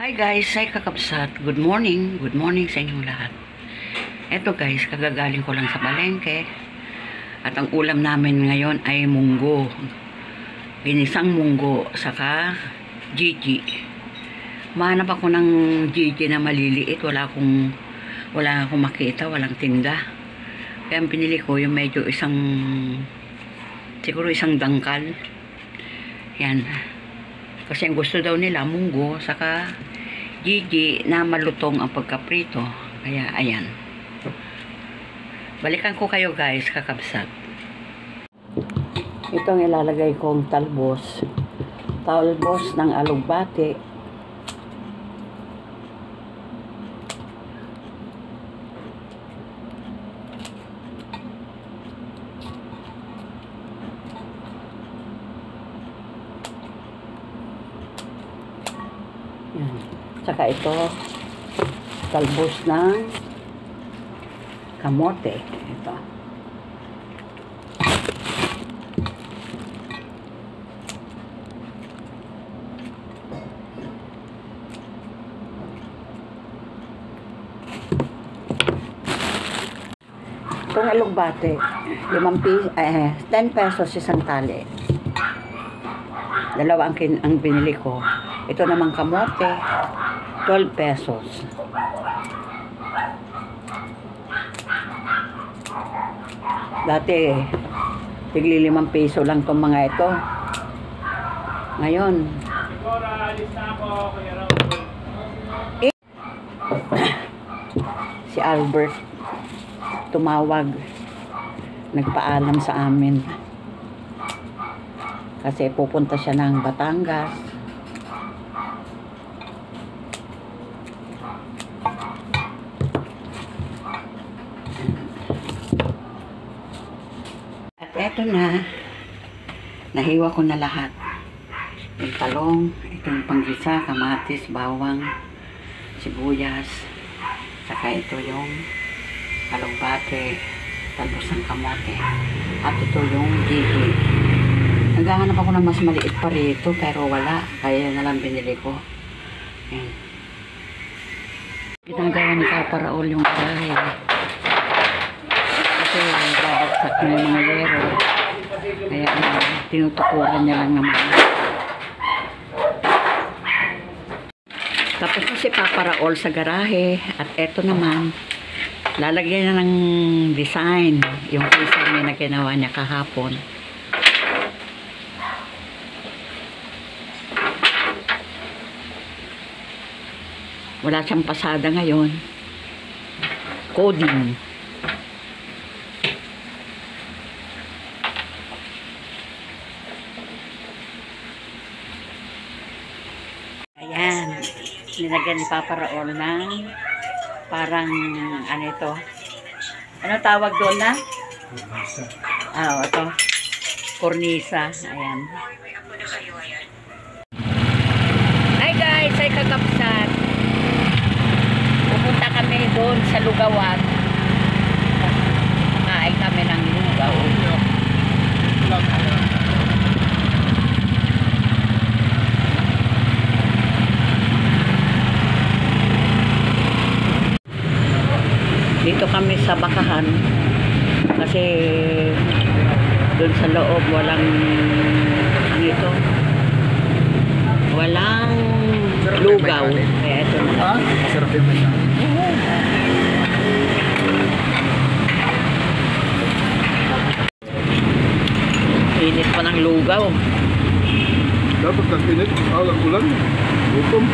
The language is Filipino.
Hi guys, hi kakabsat. Good morning sa inyong lahat. Eto guys, kagagaling ko lang sa palengke. At ang ulam namin ngayon ay munggo. Ginisang munggo, saka Gigi. Mahanap ako ng Gigi na maliliit. Wala akong makita, walang tinda. Kaya ang pinili ko yung medyo siguro isang dangkal. Yan. Kasi ang gusto daw nila munggo, saka Gigi na malutong ang pagkaprito. Kaya ayan. Balikan ko kayo guys, kakabsat. Itong ilalagay kong talbos. Talbos ng alugbate. Yan. Saka ito, talbos ng kamote. Ito. Itong alugbate, 10 pesos isang tali. Dalawa ang binili ko. Ito naman kamote, 12 pesos. Dati, tigli 5 peso lang itong mga ito. Ngayon, si Albert tumawag, nagpaalam sa amin. Kasi pupunta siya ng Batangas. Eto na, nahiwa ko na lahat. Yung talong, itong panggisa, kamatis, bawang, sibuyas, saka ito yung alugbate, talbos ng kamote, at ito yung Gigi. Naghahanap ako ng mas maliit pa rito, pero wala, kaya na lang binili ko. Ayan. Ginagawa ni Papa Raul yung bahay. Kasi babagsak ng mga yero. Kaya tinutukuran niya lang naman. Tapos na si Papa Raul sa garahe. At eto naman, lalagyan niya ng design. Yung design na ginawa niya kahapon. Wala siyang pasada ngayon. Coding. Ayan, nilagyan ni Papa Raul ng parang ano ito, ano tawag doon na? Ito, kornisa. Ayan. Hi guys, ay kakapsat. Pupunta kami doon sa Lugawan. Kain kami ng lugaw. Dito kami sa bakahan kasi doon sa loob walang lugaw. Kaya ito na. Masarap yung masa. Init pa ng lugaw. Dapat nag-init. Ulan. Gutom.